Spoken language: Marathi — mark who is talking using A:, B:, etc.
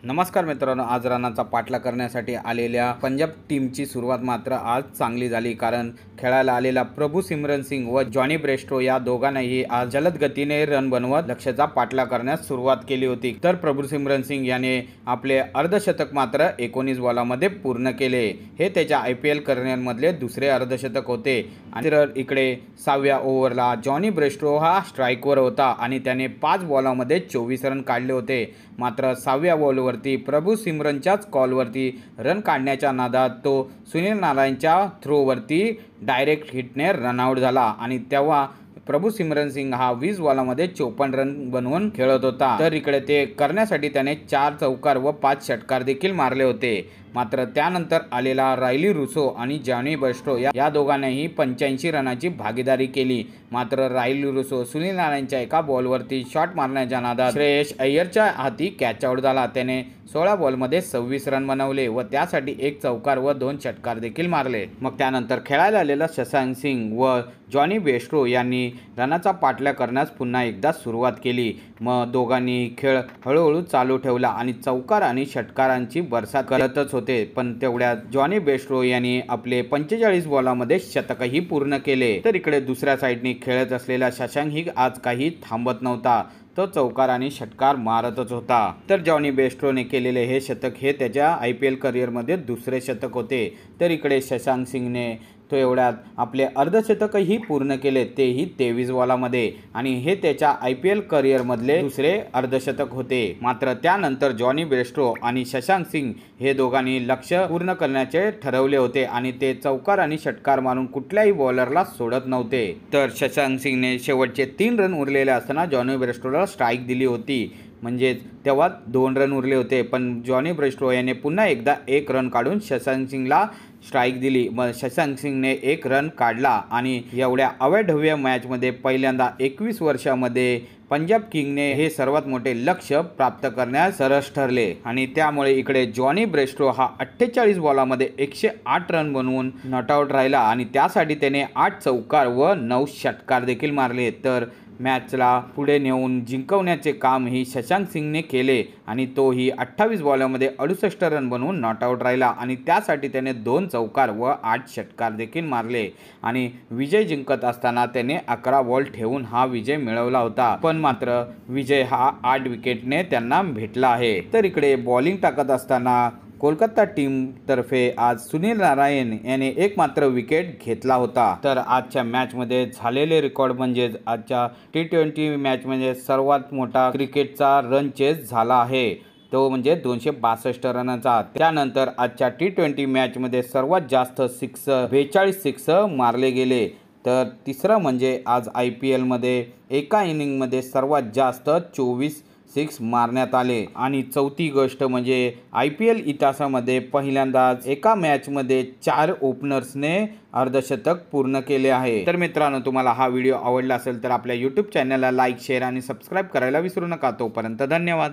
A: नमस्कार मित्रांनो, आज रनाचा पाठलाग करण्यासाठी आलेल्या पंजाब टीमची सुरुवात मात्र आज चांगली झाली, कारण खेळायला आलेला प्रभू सिमरन सिंग व जॉनी ब्रेस्टो या दोघांनाही आज जलद गतीने रन बनवत लक्ष्याचा पाठलाग करण्यास सुरुवात केली होती। तर प्रभू सिमरन सिंग याने आपले अर्धशतक मात्र 19 बॉलांमध्ये पूर्ण केले। हे त्याच्या IPL करिअरमधले दुसरे अर्धशतक होते। आणि इकडे 6व्या ओव्हरला जॉनी ब्रेस्टो हा स्ट्राईकवर होता आणि त्याने 5 बॉलांमध्ये 24 रन काढले होते। मात्र 6व्या बॉलवरती प्रभू सिमरनच्याच कॉलवरती रन काढण्याच्या नादात तो सुनील नारायणच्या थ्रोवरती डायरेक्ट हिटने रनआउट झाला आणि तेव्हा प्रभू सिमरन सिंग हा 20 बॉलांमध्ये 54 रन बनवून खेळत होता। तर इकडे ते करण्यासाठी त्याने 4 चौकार व 5 षटकार देखील मारले होते। मात्र त्यानंतर आलेला रायली रुसो आणि जॉनी ब्रेस्टो या दोघांनीही 85 रनाची भागीदारी केली। मात्र रायली रुसो सुनील नारायणच्या एका बॉलवरती शॉट मारण्याच्या नादात श्रेयस अय्यरच्या हाती कॅच आउट झाला। त्याने 16 बॉलमध्ये 26 रन बनवले व त्यासाठी 1 चौकार व 2 षटकार देखील मारले। मग त्यानंतर खेळायला आलेला शशांक सिंग व जॉनी ब्रेस्टो यांनी रनाचा पाठलाग करण्यास पुन्हा एकदा सुरुवात केली। मग दोघांनी खेळ हळूहळू चालू ठेवला आणि चौकार आणि षटकारांची बरसात करतच होते। पण तेवढ्यात जॉनी ब्रेस्टो यांनी आपले 45 बॉलांमध्ये शतकही पूर्ण केले। तर इकडे दुसऱ्या साईडने खेळत असलेला शशांक ही आज काही थांबत नव्हता, तो चौकार आणि षटकार मारतच होता। तर जॉनी ब्रेस्टोने केलेले हे शतक हे त्याच्या IPL करिअरमध्ये दुसरे शतक होते। तर इकडे शशांक सिंगने तो एवढ्यात आपले अर्धशतकही पूर्ण केले, तेही 23 बॉलांमध्ये, आणि हे त्याच्या IPL करिअरमधले दुसरे अर्धशतक होते। मात्र त्यानंतर जॉनी ब्रेस्टो आणि शशांक सिंग हे दोघांनी लक्ष्य पूर्ण करण्याचे ठरवले होते आणि ते चौकार आणि षटकार मारून कुठल्याही बॉलरला सोडत नव्हते। तर शशांक सिंगने शेवटचे 3 रन उरलेले असताना जॉनी ब्रेस्टोला स्ट्राईक दिली होती, म्हणजे तेव्हा 2 रन उरले होते। पण जॉनी ब्रेस्टो याने पुन्हा एकदा 1 रन काढून शशांक सिंगला स्ट्राईक दिली। मग शशांक सिंगने 1 रन काढला आणि एवढ्या अवाढव्य मॅचमध्ये पहिल्यांदा 21 वर्षामध्ये पंजाब किंगने हे सर्वात मोठे लक्ष्य प्राप्त करण्यास सरस ठरले। आणि त्यामुळे इकडे जॉनी ब्रेस्टो हा 48 बॉलांमध्ये 108 रन बनवून नॉट आउट राहिला आणि त्यासाठी त्याने 8 चौकार व 9 षटकार देखील मारले। तर मॅचला पुढे नेऊन जिंकवण्याचे काम ही शशांक सिंगने केले आणि तोही 28 बॉलमध्ये 68 रन बनवून नॉट आउट राहिला आणि त्यासाठी त्याने 2 चौकार व 8 षटकार देखील मारले आणि विजय जिंकत असताना त्याने 11 बॉल ठेवून हा विजय मिळवला होता। पण मात्र विजय हा 8 विकेटने त्यांना भेटला आहे। तर इकडे बॉलिंग टाकत असताना कोलकाता टीम तर्फे आज सुनील नारायण याने एक मात्र विकेट घेतला होता। तर आजच्या मॅच मध्ये झालेले रेकॉर्ड म्हणजे आजच्या T20 मॅच मध्ये सर्वात मोठा क्रिकेटचा रन चेस झाला आहे, तो म्हणजे 262 रनांचा। त्यानंतर आजच्या T20 मॅच मध्ये सर्वात जास्त 42 सिक्स मारले गेले। तर तिसरं म्हणजे आज IPL मध्ये एका इनिंग मध्ये सर्वात जास्त 24 सिक्स मारण्यात आले। आणि चौथी गोष्ट म्हणजे IPL इतिहासामध्ये पहिल्यांदाच एका मॅचमध्ये 4 ओपनर्सने अर्धशतक पूर्ण केले आहे। तर मित्रांनो, तुम्हाला हा व्हिडिओ आवडला असेल तर आपल्या YouTube चॅनलला लाईक, शेअर आणि सबस्क्राईब करायला विसरू नका। तोपर्यंत धन्यवाद।